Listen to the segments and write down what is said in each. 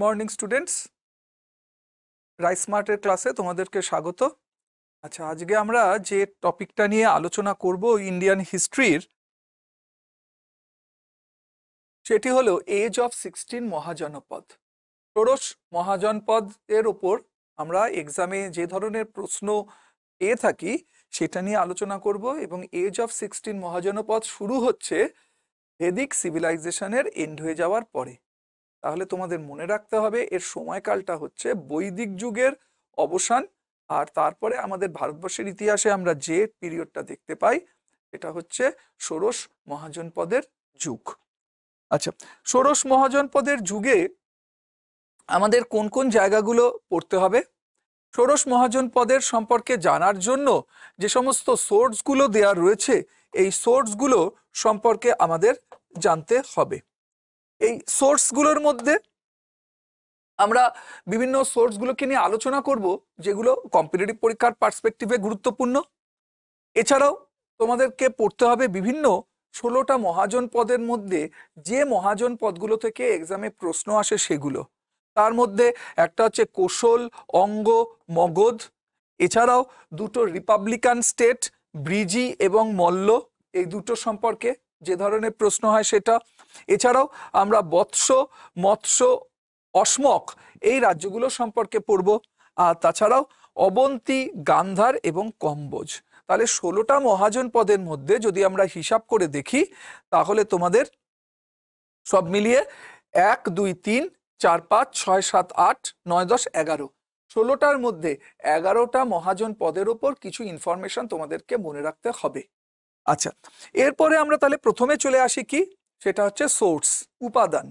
Morning students, rice স্মার্টের ক্লাসে তোমাদেরকে স্বাগত। আচ্ছা, আজকে আমরা যে টপিকটা নিয়ে আলোচনা করব ইন্ডিয়ান হিস্ট্রির, সেটি হলো এজ অফ 16 মহাজনপদ। ষোড়শ মহাজনপদ এর ওপর আমরা এক্সামে যে ধরনের প্রশ্ন পেয়ে থাকি সেটা নিয়ে আলোচনা করব। এবং এজ অফ 16 মহাজনপদ শুরু হচ্ছে ভেদিক সিভিলাইজেশনের এন্ড হয়ে যাওয়ার পরে। তাহলে তোমাদের মনে রাখতে হবে এর সময়কালটা হচ্ছে বৈদিক যুগের অবসান, আর তারপরে আমাদের ভারতবর্ষের ইতিহাসে আমরা যে পিরিয়ডটা দেখতে পাই এটা হচ্ছে ষোড়শ মহাজনপদের যুগ। আচ্ছা, ষোড়শ মহাজনপদের যুগে আমাদের কোন কোন জায়গাগুলো পড়তে হবে? ষোড়শ মহাজনপদের সম্পর্কে জানার জন্য যে সমস্ত সোর্সগুলো দেয়া রয়েছে এই সোর্সগুলো সম্পর্কে আমাদের জানতে হবে। এই সোর্সগুলোর মধ্যে আমরা বিভিন্ন সোর্সগুলোকে নিয়ে আলোচনা করব যেগুলো কম্পিটিটিভ পরীক্ষার পার্সপেক্টিভে গুরুত্বপূর্ণ। এছাড়াও তোমাদেরকে পড়তে হবে বিভিন্ন 16টা মহাজন পদের মধ্যে যে মহাজন পদগুলো থেকে এক্সামে প্রশ্ন আসে সেগুলো। তার মধ্যে একটা হচ্ছে কোশল, অঙ্গ, মগধ। এছাড়াও দুটো রিপাবলিকান স্টেট ব্রিজি এবং মল্ল, এই দুটো সম্পর্কে যে ধরনের প্রশ্ন হয় সেটা। এছাড়াও আমরা বৎস, মৎস্য, অসমক এই রাজ্যগুলো সম্পর্কে পড়ব। আর তাছাড়াও অবন্তী, গান্ধার এবং কম্বোজ। তাহলে 16টা মহাজন পদের মধ্যে যদি আমরা হিসাব করে দেখি তাহলে তোমাদের সব মিলিয়ে 1 2 3 4 5 6 7 8 9 10 11, 16টার মধ্যে 11টা মহাজন পদের ওপর কিছু ইনফরমেশন তোমাদেরকে মনে রাখতে হবে। আচ্ছা, এরপরে আমরা তাহলে প্রথমে চলে আসি কি, সেটা হচ্ছে সোর্স, উপাদান।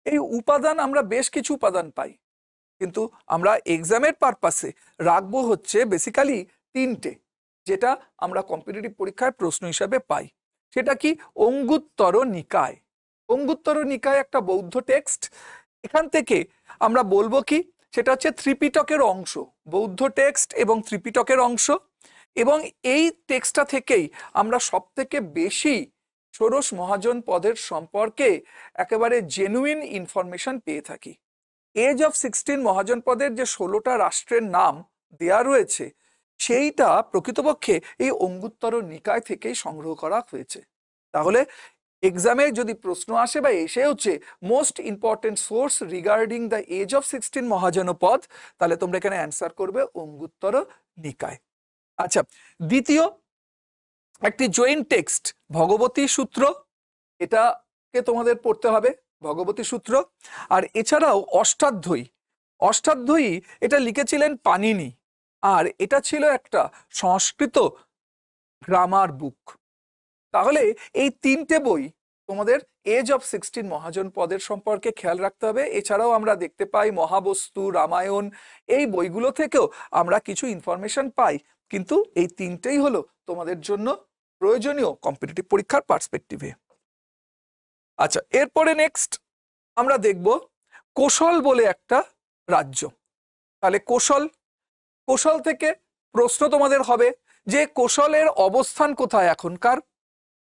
এই উপাদান আমরা বেশ কিছু উপাদান পাই, কিন্তু আমরা এক্সামের পারপাসে রাখবো হচ্ছে বেসিক্যালি 3টে, যেটা আমরা কম্পিটিটিভ পরীক্ষায় প্রশ্ন হিসাবে পাই। সেটা কি? অঙ্গুত্তর নিকায়। অঙ্গুত্তর নিকায় একটা বৌদ্ধ টেক্সট। এখান থেকে আমরা বলবো কি, সেটা হচ্ছে ত্রিপিটকের অংশ, বৌদ্ধ টেক্সট এবং ত্রিপিটকের অংশ। এবং এই টেক্সটটা থেকেই আমরা সব থেকে বেশি ষোড়শ মহাজন পদের সম্পর্কে একেবারে জেনুইন ইনফরমেশন পেয়ে থাকি। এজ অফ 16 মহাজন পদের যে 16টা রাষ্ট্রের নাম দেয়া রয়েছে সেইটা প্রকৃতপক্ষে এই অঙ্গুত্তর নিকায় থেকেই সংগ্রহ করা হয়েছে। তাহলে এক্সামে যদি প্রশ্ন আসে বা এসে হচ্ছে most important source regarding the age of 16 mahajanapada, তাহলে তোমরা এখানে অ্যান্সার করবে অঙ্গুত্তর নিকায়। আচ্ছা, দ্বিতীয় একটি জৈন টেক্সট ভগবতী সূত্র, এটাকে তোমাদের পড়তে হবে, ভগবতী সূত্র। আর এছাড়াও অষ্টাধ্যায়ী, অষ্টাধ্যায়ী এটা লিখেছিলেন পানিনি, আর এটা ছিল একটা সংস্কৃত গ্রামার বুক। তাহলে এই 3টে বই তোমাদের এজ অফ 16 মহাজন পদের সম্পর্কে খেয়াল রাখতে হবে। এছাড়াও আমরা দেখতে পাই মহাবস্তু, রামায়ণ, এই বইগুলো থেকেও আমরা কিছু ইনফরমেশন পাই, কিন্তু এই 3টেই হলো তোমাদের জন্য প্রয়োজনীয় কম্পিটিটিভ পরীক্ষার পার্সপেক্টিভে। আচ্ছা, এরপরে নেক্সট আমরা দেখব কোশল বলে একটা রাজ্য। তাহলে কোশল, কোশল থেকে প্রশ্ন তোমাদের হবে যে কোশলের অবস্থান কোথায় এখনকার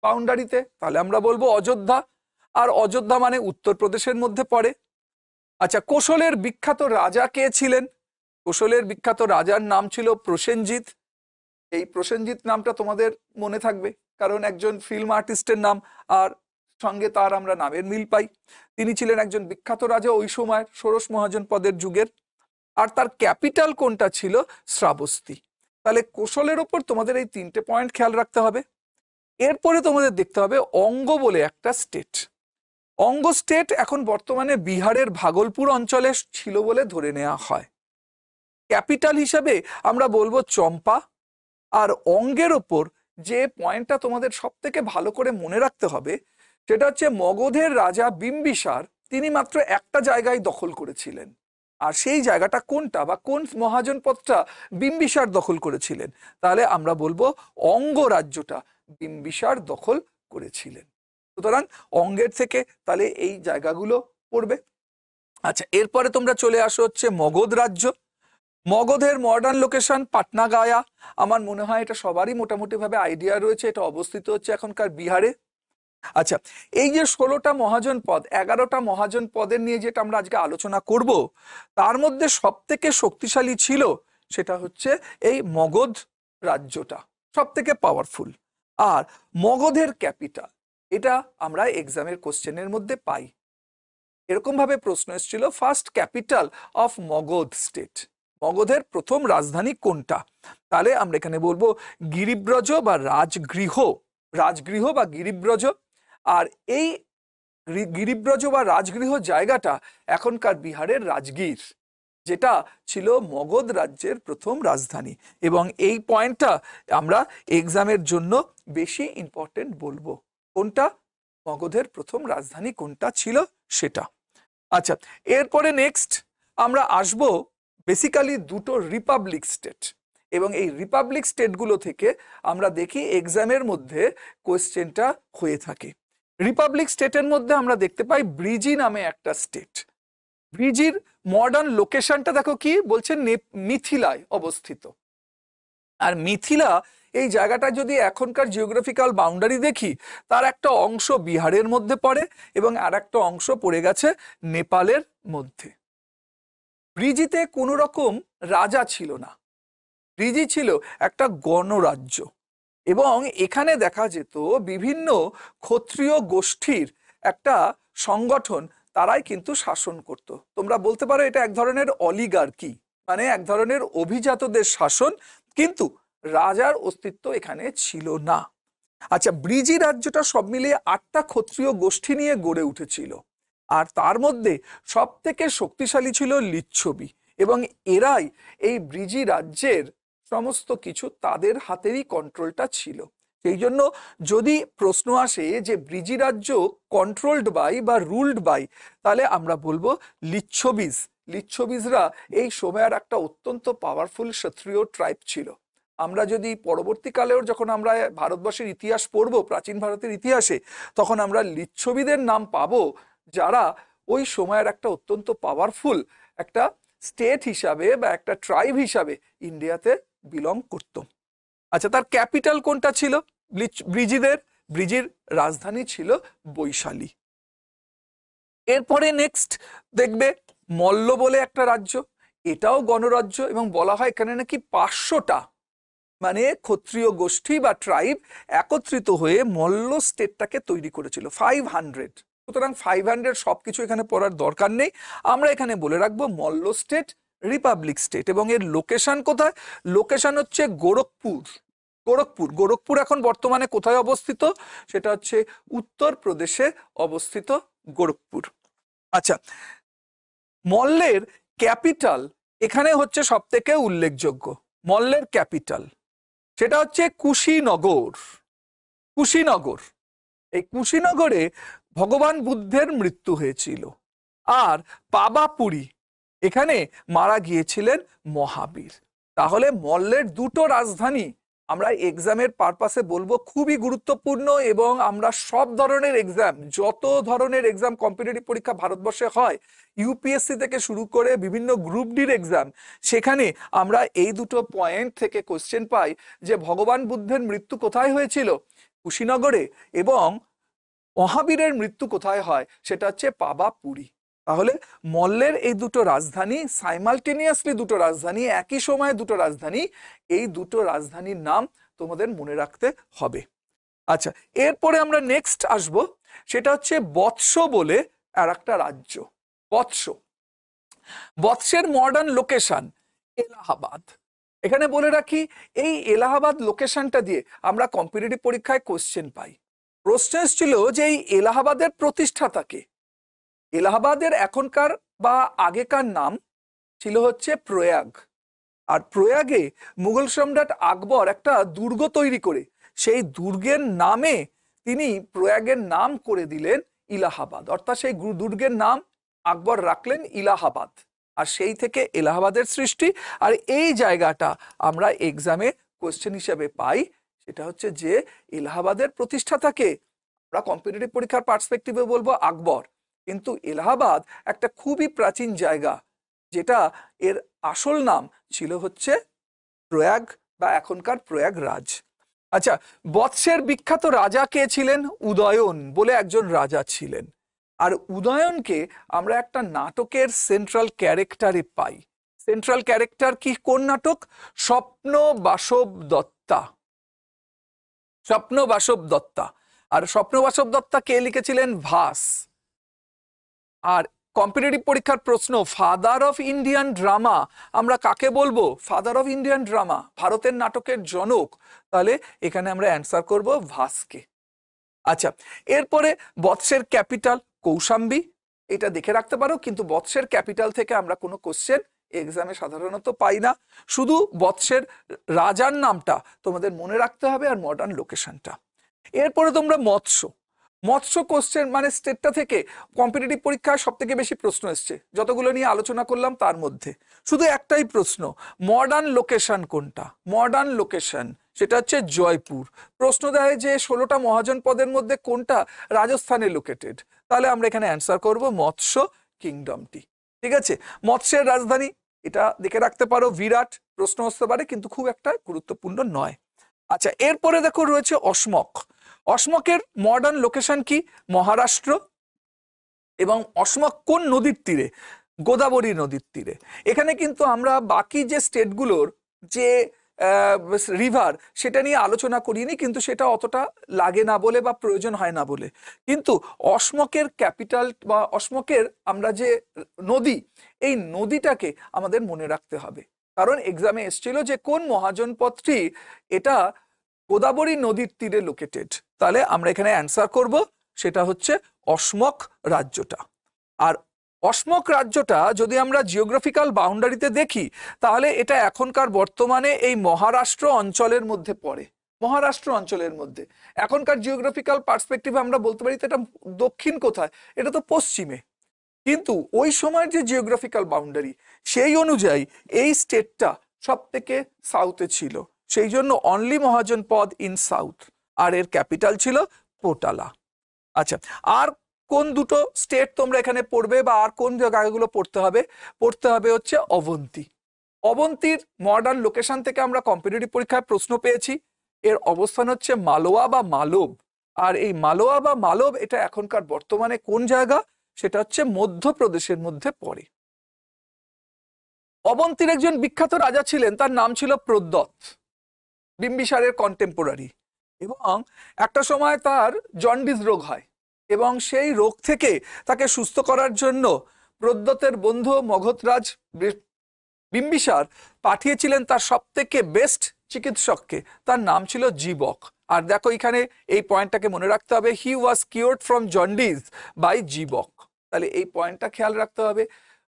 বাউন্ডারিতে? তাহলে আমরা বলবো অযোধ্যা, আর অযোধ্যা মানে উত্তরপ্রদেশের মধ্যে পড়ে। আচ্ছা, কোশলের বিখ্যাত রাজা কে ছিলেন? কোশলের বিখ্যাত রাজার নাম ছিল প্রসেনজিৎ। এই প্রসেনজিৎ নামটা তোমাদের মনে থাকবে কারণ একজন ফিল্ম আর্টিস্টের নাম, আর সঙ্গে তার আমরা নামের মিল পাই। তিনি ছিলেন একজন বিখ্যাত রাজা ওই সময়ের ষোড়শ মহাজন পদের যুগের। আর তার ক্যাপিটাল কোনটা ছিল? শ্রাবস্তী। তাহলে কোশলের ওপর তোমাদের এই 3টে পয়েন্ট খেয়াল রাখতে হবে। এরপরে তোমাদের দেখতে হবে অঙ্গ বলে একটা স্টেট। অঙ্গ স্টেট এখন বর্তমানে বিহারের ভাগলপুর অঞ্চলে ছিল বলে ধরে নেওয়া হয়। ক্যাপিটাল হিসাবে আমরা বলবো চম্পা। আর অঙ্গের ওপর যে পয়েন্টটা তোমাদের সব থেকে ভালো করে মনে রাখতে হবে সেটা হচ্ছে মগধের রাজা বিম্বিসার, তিনি মাত্র একটা জায়গায় দখল করেছিলেন। আর সেই জায়গাটা কোনটা বা কোন মহাজনপদটা বিম্বিসার দখল করেছিলেন? তাহলে আমরা বলবো অঙ্গ রাজ্যটা বিম্বিসার দখল করেছিলেন। সুতরাং অঙ্গের থেকে তাহলে এই জায়গাগুলো পড়বে। আচ্ছা, এরপরে তোমরা চলে আসো হচ্ছে মগধ রাজ্য। মগধের মডার্ন লোকেশন পাটনা গায়া। আমার মনে হয় এটা সবারই মোটামুটি ভাবে আইডিয়া রয়েছে, এটা অবস্থিত হচ্ছে এখনকার বিহারে। আচ্ছা, এই যে 16টা মহাজন পদ, 11টা মহাজন পদের নিয়ে যেটা আমরা আজকে আলোচনা করব, তার মধ্যে সব থেকে শক্তিশালী ছিল সেটা হচ্ছে এই মগধ রাজ্যটা, সব থেকে পাওয়ারফুল। আর মগধের ক্যাপিটাল, এটা আমরা এক্সামের কোশ্চেনের মধ্যে পাই। এরকম ভাবে প্রশ্ন এসেছিল, first capital of Magadha state, মগধের প্রথম রাজধানী কোনটা? তাহলে আমরা এখানে বলবো গিরিব্রজ বা রাজগৃহ, রাজগৃহ বা গিরিব্রজ। আর এই গিরিব্রজ বা রাজগৃহ জায়গাটা এখনকার বিহারের রাজগীর, যেটা ছিল মগধ রাজ্যের প্রথম রাজধানী। এবং এই পয়েন্টটা আমরা এক্সামের জন্য বেশি ইম্পর্টেন্ট বলবো, কোনটা মগধের প্রথম রাজধানী কোনটা ছিল সেটা। আচ্ছা, এরপরে নেক্সট আমরা আসব বেসিক্যালি দুটো রিপাবলিক স্টেট, এবং এই রিপাবলিক স্টেটগুলো থেকে আমরা দেখি এক্সামের মধ্যে কোয়েশ্চেনটা হয়ে থাকে। রিপাবলিক স্টেটের মধ্যে আমরা দেখতে পাই ব্রিজি নামে একটা স্টেট। ব্রিজির মডার্ন লোকেশনটা দেখো কি বলছে, মিথিলায় অবস্থিত। আর মিথিলা এই জায়গাটা যদি এখনকার জিওগ্রাফিক্যাল বাউন্ডারি দেখি, তার একটা অংশ বিহারের মধ্যে পড়ে এবং আর একটা অংশ পড়ে গেছে নেপালের মধ্যে। ব্রিজিতে কোনো রকম রাজা ছিল না, ব্রিজি ছিল একটা গণরাজ্য, এবং এখানে দেখা যেত বিভিন্ন ক্ষত্রিয় গোষ্ঠীর একটা সংগঠন, তারাই কিন্তু শাসন করত। তোমরা বলতে পারো এটা এক ধরনের অলিগার্কি, মানে এক ধরনের অভিজাতদের শাসন, কিন্তু রাজার অস্তিত্ব এখানে ছিল না। আচ্ছা, ব্রিজি রাজ্যটা সব মিলিয়ে 8টা ক্ষত্রিয় গোষ্ঠী নিয়ে গড়ে উঠেছিল, আর তার মধ্যে সব থেকে শক্তিশালী ছিল লিচ্ছবি, এবং এরাই এই ব্রিজি রাজ্যের সমস্ত কিছু তাদের হাতেরই কন্ট্রোলটা ছিল। সেই জন্য যদি প্রশ্ন আসে যে ব্রিজি রাজ্য কন্ট্রোলড বাই বা রুলড বাই, তাহলে আমরা বলবো লিচ্ছবিজ। লিচ্ছবিজরা এই সময়ের একটা অত্যন্ত পাওয়ারফুল ক্ষত্রিয় ট্রাইব ছিল। আমরা যদি পরবর্তীকালেও যখন আমরা ভারতবর্ষের ইতিহাস পড়বো, প্রাচীন ভারতের ইতিহাসে, তখন আমরা লিচ্ছবিদের নাম পাবো, যারা ওই সময়ের একটা অত্যন্ত পাওয়ারফুল একটা স্টেট হিসাবে বা একটা ট্রাইব হিসাবে ইন্ডিয়াতে বিলং করত। আচ্ছা, তার ক্যাপিটাল কোনটা ছিল ব্রিজিদের? ব্রিজির রাজধানী ছিল বৈশালী। এরপরে নেক্সট দেখবে মল্ল বলে একটা রাজ্য, এটাও গণরাজ্য, এবং বলা হয় এখানে নাকি 500টা মানে ক্ষত্রিয় গোষ্ঠী বা ট্রাইব একত্রিত হয়ে মল্ল স্টেটটাকে তৈরি করেছিল, 500। সুতরাং 500 সবকিছু এখানে পড়ার দরকার নেই, আমরা এখানে বলে রাখবো মল্ল স্টেট, রিপাবলিক স্টেট। এবং এর লোকেশন কোথায়? লোকেশন হচ্ছে গোরখপুর। গোরখপুর, গোরখপুর এখন বর্তমানে কোথায় অবস্থিত? সেটা হচ্ছে উত্তরপ্রদেশে অবস্থিত গোরখপুর। আচ্ছা, মল্লের ক্যাপিটাল এখানে হচ্ছে সব থেকে উল্লেখযোগ্য, মল্লের ক্যাপিটাল সেটা হচ্ছে কুশীনগর। কুশীনগর, এই কুশীনগরে ভগবান বুদ্ধের মৃত্যু হয়েছিল। আর পাবাপুরী, এখানে মারা গিয়েছিলেন মহাবীর। তাহলে মল্লের দুটো রাজধানী আমরা এক্সামের পারপাসে বলবো খুবই গুরুত্বপূর্ণ, এবং আমরা সব ধরনের এক্সাম, যত ধরনের এক্সাম কম্পিটিটিভ পরীক্ষা ভারতবর্ষে হয়, ইউপিএসসি থেকে শুরু করে বিভিন্ন গ্রুপ ডির এক্সাম, সেখানে আমরা এই দুটো পয়েন্ট থেকে কোশ্চেন পাই যে ভগবান বুদ্ধের মৃত্যু কোথায় হয়েছিল? কুশীনগরে, এবং মহাবীরের মৃত্যু কোথায় হয়? সেটা হচ্ছে পাবাপুরী। তাহলে মল্লের এই দুটো রাজধানী, সাইমালটেনিয়াসলি দুটো রাজধানী, একই সময়ে দুটো রাজধানী, এই দুটো রাজধানীর নাম তোমাদের মনে রাখতে হবে। আচ্ছা, এরপরে আমরা নেক্সট আসব, সেটা হচ্ছে বৎস বলে আর একটা রাজ্য। বৎস, বৎসের মডার্ন লোকেশন এলাহাবাদ। এখানে বলে রাখি, এই এলাহাবাদ লোকেশনটা দিয়ে আমরা কম্পিটিটিভ পরীক্ষায় কোশ্চেন পাই। প্রশ্ন এসেছিল যে এই এলাহাবাদের প্রতিষ্ঠাতাকে। এলাহাবাদের এখনকার বা আগেকার নাম ছিল হচ্ছে প্রয়াগ। আর প্রয়াগে মুঘল সম্রাট আকবর একটা দুর্গ তৈরি করে সেই দুর্গের নামে তিনি প্রয়াগের নাম করে দিলেন ইলাহাবাদ, অর্থাৎ সেই দুর্গের নাম আকবর রাখলেন ইলাহাবাদ, আর সেই থেকে এলাহাবাদের সৃষ্টি। আর এই জায়গাটা আমরা এক্সামে কোশ্চেন হিসেবে পাই, সেটা হচ্ছে যে এলাহাবাদের প্রতিষ্ঠাতাকে। আমরা কম্পিটিটিভ পরীক্ষার পার্সপেক্টিভে বলবো আকবর, কিন্তু এলাহাবাদ একটা খুবই প্রাচীন জায়গা, যেটা এর আসল নাম ছিল হচ্ছে প্রয়াগ বা এখনকার প্রয়াগরাজ। আচ্ছা, বৎসের বিখ্যাত রাজা কে ছিলেন? উদয়ন বলে একজন রাজা ছিলেন। আর উদয়নকে আমরা একটা নাটকের সেন্ট্রাল ক্যারেক্টারে পাই। সেন্ট্রাল ক্যারেক্টার কি, কোন নাটক? স্বপ্ন বাসব দত্তা। স্বপ্ন বাসব দত্তা। আর স্বপ্ন বাসব দত্তা কে লিখেছিলেন? ভাস। আর কম্পিটিটিভ পরীক্ষার প্রশ্ন, ফাদার অফ ইন্ডিয়ান ড্রামা আমরা কাকে বলবো? ফাদার অফ ইন্ডিয়ান ড্রামা, ভারতের নাটকের জনক, তাহলে এখানে আমরা অ্যান্সার করব ভাসকে। আচ্ছা, এরপরে বৎসের ক্যাপিটাল কৌশাম্বী, এটা দেখে রাখতে পারো, কিন্তু বৎসের ক্যাপিটাল থেকে আমরা কোনো কোশ্চেন এক্সামে সাধারণত পাই না। শুধু বৎসের রাজার নামটা তোমাদের মনে রাখতে হবে আর মডার্ন লোকেশনটা। এরপরে তোমরা মৎস্য, মৎস্য কোশ্চেন মানে স্টেটটা থেকে কম্পিটিটিভ পরীক্ষায় সব থেকে বেশি প্রশ্ন এসছে, যতগুলো নিয়ে আলোচনা করলাম তার মধ্যে শুধু একটাই প্রশ্ন, মডার্ন লোকেশন কোনটা? মডার্ন লোকেশন সেটা হচ্ছে জয়পুর। প্রশ্ন দেয় যে 16টা মহাজনপদের মধ্যে কোনটা রাজস্থানে লোকেটেড, তাহলে আমরা এখানে অ্যান্সার করব মৎস্য কিংডমটি। ঠিক আছে, মৎস্যের রাজধানী এটা দেখে রাখতে পারো, বিরাট। প্রশ্ন আসতে পারে কিন্তু খুব একটা গুরুত্বপূর্ণ নয়। আচ্ছা, এরপরে দেখো রয়েছে অসমক। অসমকের মডার্ন লোকেশন কি? মহারাষ্ট্র। এবং অসমক কোন নদীর তীরে? গোদাবরী নদীর তীরে। এখানে কিন্তু আমরা বাকি যে স্টেটগুলোর যে রিভার সেটা নিয়ে আলোচনা করিনি, কিন্তু সেটা অতটা লাগে না বলে বা প্রয়োজন হয় না বলে। কিন্তু অসমকের ক্যাপিটাল বা অসমকের আমরা যে নদী, এই নদীটাকে আমাদের মনে রাখতে হবে, কারণ এক্সামে এসেছিল যে কোন মহাজনপদটি এটা গোদাবরী নদীর তীরে লোকেটেড। তাহলে আমরা এখানে অ্যান্সার করব, সেটা হচ্ছে অসমক রাজ্যটা। আর অসমক রাজ্যটা যদি আমরা জিওগ্রাফিক্যাল বাউন্ডারিতে দেখি, তাহলে এটা এখনকার বর্তমানে এই মহারাষ্ট্র অঞ্চলের মধ্যে পড়ে। মহারাষ্ট্র অঞ্চলের মধ্যে এখনকার জিওগ্রাফিক্যাল পার্সপেক্টিভে আমরা বলতে পারি এটা দক্ষিণ কোথায়, এটা তো পশ্চিমে। কিন্তু ওই সময়ের যে জিওগ্রাফিক্যাল বাউন্ডারি সেই অনুযায়ী এই স্টেটটা সব থেকে সাউথে ছিল, সেই জন্য অনলি মহাজনপদ ইন সাউথ, আর এর ক্যাপিটাল ছিল পোটালা। আচ্ছা, আর কোন দুটো স্টেট তোমরা এখানে পড়বে বা আর কোন জায়গাগুলো পড়তে হবে? পড়তে হবে হচ্ছে অবন্তী। অবন্তীর মডার্ন লোকেশন থেকে আমরা কম্পিটিটিভ পরীক্ষায় প্রশ্ন পেয়েছি। এর অবস্থান হচ্ছে মালোয়া বা মালব। আর এই মালোয়া বা মালব এটা এখনকার বর্তমানে কোন জায়গা? সেটা হচ্ছে মধ্যপ্রদেশের মধ্যে পড়ে। অবন্তীর একজন বিখ্যাত রাজা ছিলেন, তার নাম ছিল প্রদ্যোৎ, বিম্বিসারের কন্টেম্পোরারি। এবং একটা সময় তার জন্ডিস রোগ হয়, এবং সেই রোগ থেকে তাকে সুস্থ করার জন্য প্রদ্যোতের বন্ধু মগধরাজ বিম্বিসার পাঠিয়েছিলেন তার সব থেকে বেস্ট চিকিৎসককে, তার নাম ছিল জীবক। আর দেখো এখানে এই পয়েন্টটাকে মনে রাখতে হবে, হি ওয়াজ কিওর্ড ফ্রম জন্ডিস বাই জীবক। তাহলে এই পয়েন্টটা খেয়াল রাখতে হবে।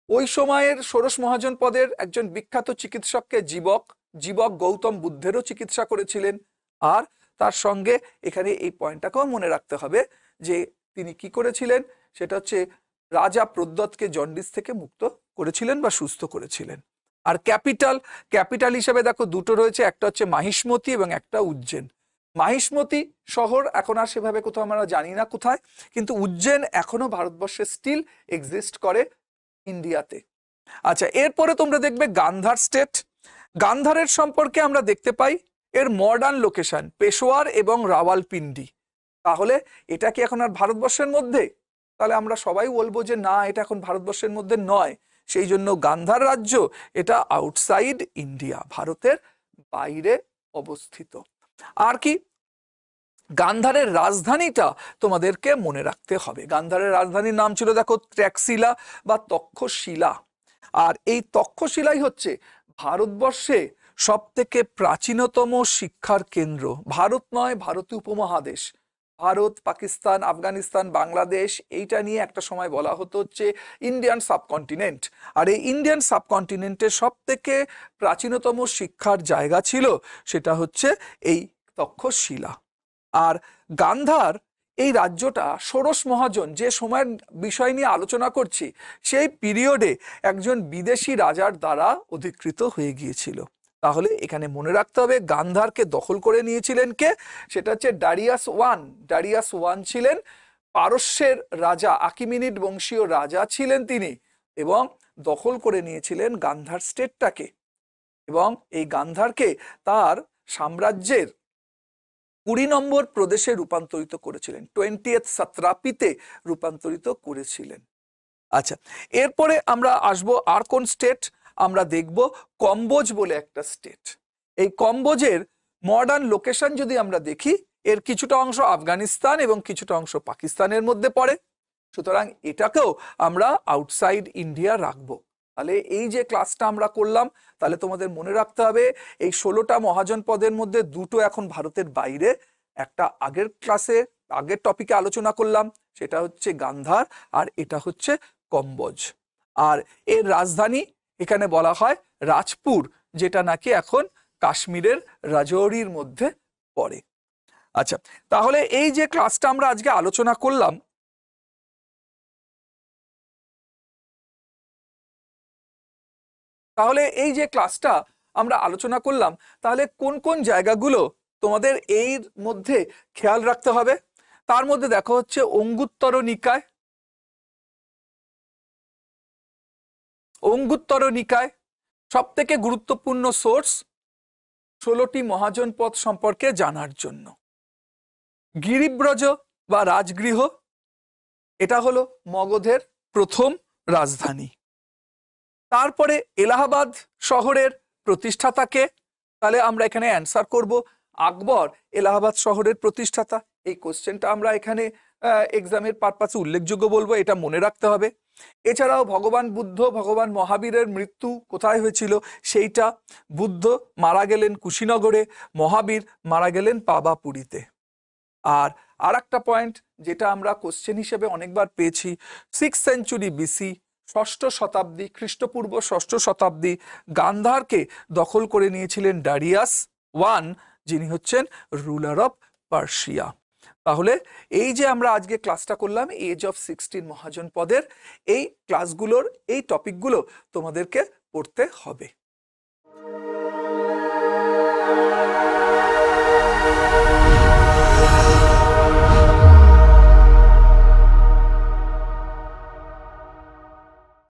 ওই সময়ের ষোড়শ মহাজনপদের একজন বিখ্যাত চিকিৎসককে জীবক, জীবক গৌতম বুদ্ধেরও চিকিৎসা করেছিলেন। আর তার সঙ্গে এখানে এই পয়েন্টটাকেও মনে রাখতে হবে যে তিনি কি করেছিলেন, সেটা হচ্ছে রাজা প্রদ্যোৎকে জন্ডিস থেকে মুক্ত করেছিলেন বা সুস্থ করেছিলেন। আর ক্যাপিটাল, ক্যাপিটাল হিসেবে দেখো দুটো রয়েছে, একটা হচ্ছে মাহিষ্মতি এবং একটা উজ্জেন। মাহিষ্মতি শহর এখন আর সেভাবে কোথাও আমরা জানি না কোথায়, কিন্তু উজ্জেন এখনো ভারতবর্ষে স্টিল এক্সিস্ট করে ইন্ডিয়াতে। আচ্ছা, এরপরে তোমরা দেখবে গান্ধার স্টেট। গান্ধারের সম্পর্কে আমরা দেখতে পাই এর মডার্ন লোকেশন পেশোয়ার এবং রাওয়ালপিন্ডি। তাহলে এটা কি এখন আর ভারতবর্ষের মধ্যে? তাহলে আমরা সবাই বলবো যে না, এটা এখন ভারতবর্ষের মধ্যে নয়। সেই জন্য গান্ধার রাজ্য এটা আউটসাইড ইন্ডিয়া, ভারতের বাইরে অবস্থিত। আর কি, গান্ধারের রাজধানীটা তোমাদেরকে মনে রাখতে হবে। গান্ধারের রাজধানীর নাম ছিল দেখো ত্র্যাক্সিলা বা তক্ষশিলা। আর এই তক্ষশিলাই হচ্ছে ভারতবর্ষে সব থেকে প্রাচীনতম শিক্ষার কেন্দ্র। ভারত নয়, ভারতীয় উপমহাদেশ, ভারত, পাকিস্তান, আফগানিস্তান, বাংলাদেশ, এইটা নিয়ে একটা সময় বলা হতো হচ্ছে ইন্ডিয়ান সাবকন্টিনেন্ট। আর এই ইন্ডিয়ান সাবকন্টিনেন্টের সব থেকে প্রাচীনতম শিক্ষার জায়গা ছিল সেটা হচ্ছে এই তক্ষশিলা। আর গান্ধার এই রাজ্যটা ষোড়শ মহাজন যে সময়ের বিষয় নিয়ে আলোচনা করছি, সেই পিরিয়ডে একজন বিদেশি রাজার দ্বারা অধিকৃত হয়ে গিয়েছিল। তাহলে এখানে মনে রাখতে হবে গান্ধারকে দখল করে নিয়েছিলেন কে? সেটা হচ্ছে ডারিয়াস ওয়ান। ডারিয়াস ওয়ান ছিলেন পারস্যের রাজা, আকিমিনিড বংশীয় রাজা ছিলেন তিনি, এবং দখল করে নিয়েছিলেন গান্ধার স্টেটটাকে। এবং এই গান্ধারকে তার সাম্রাজ্যের 20 নম্বর প্রদেশে রূপান্তরিত করেছিলেন, 20th সাত্রাপিতে রূপান্তরিত করেছিলেন। আচ্ছা, এরপরে আমরা আসবো আর কোন স্টেট, আমরা দেখব কম্বোজ বলে একটা স্টেট। এই কম্বোজের মডার্ন লোকেশন যদি আমরা দেখি, এর কিছুটা অংশ আফগানিস্তান এবং কিছুটা অংশ পাকিস্তানের মধ্যে পড়ে, সুতরাং এটাকেও আমরা আউটসাইড ইন্ডিয়া রাখবো। তাহলে এই যে ক্লাসটা আমরা করলাম, তাহলে তোমাদের মনে রাখতে হবে এই 16টা মহাজনপদের মধ্যে দুটো এখন ভারতের বাইরে, একটা আগের ক্লাসে আগের টপিকে আলোচনা করলাম, সেটা হচ্ছে গান্ধার, আর এটা হচ্ছে কম্বোজ। আর এর রাজধানী এখানে বলা হয় রাজপুর, যেটা নাকি এখন কাশ্মীরের রাজৌরির মধ্যে পড়ে। আচ্ছা, তাহলে এই যে ক্লাসটা আমরা আজকে আলোচনা করলাম, তাহলে এই যে ক্লাসটা আমরা আলোচনা করলাম, তাহলে কোন কোন জায়গাগুলো তোমাদের এর মধ্যে খেয়াল রাখতে হবে? তার মধ্যে দেখো হচ্ছে অঙ্গুত্তর নিকায়, অঙ্গুত্তর নিকায় সব থেকে গুরুত্বপূর্ণ সোর্স 16টি মহাজনপদ সম্পর্কে জানার জন্য। গিরিব্রজ বা রাজগৃহ, এটা হলো মগধের প্রথম রাজধানী। তারপরে এলাহাবাদ শহরের প্রতিষ্ঠাতাকে, তাহলে আমরা এখানে অ্যান্সার করব আকবর এলাহাবাদ শহরের প্রতিষ্ঠাতা। এই কোশ্চেনটা আমরা এখানে এক্সামের পারপাসে উল্লেখযোগ্য বলবো, এটা মনে রাখতে হবে। এছাড়াও ভগবান বুদ্ধ, ভগবান মহাবীরের মৃত্যু কোথায় হয়েছিল সেইটা, বুদ্ধ মারা গেলেন কুশীনগরে, মহাবীর মারা গেলেন পাবাপুরীতে। আর একটা পয়েন্ট যেটা আমরা কোশ্চেন হিসেবে অনেকবার পেয়েছি, 6th সেঞ্চুরি বিসি, 6ষ্ঠ শতাব্দী খ্রিস্টপূর্ব 6ষ্ঠ শতাব্দী গান্ধারকে দখল করে নিয়েছিলেন ডারিয়াস ওয়ান, যিনি হচ্ছেন রুলার অফ পার্সিয়া। তাহলে এই যে আমরা আজকে ক্লাসটা করলাম এজ অফ 16 মহাজনপদের, এই ক্লাসগুলোর এই টপিকগুলো তোমাদেরকে পড়তে হবে।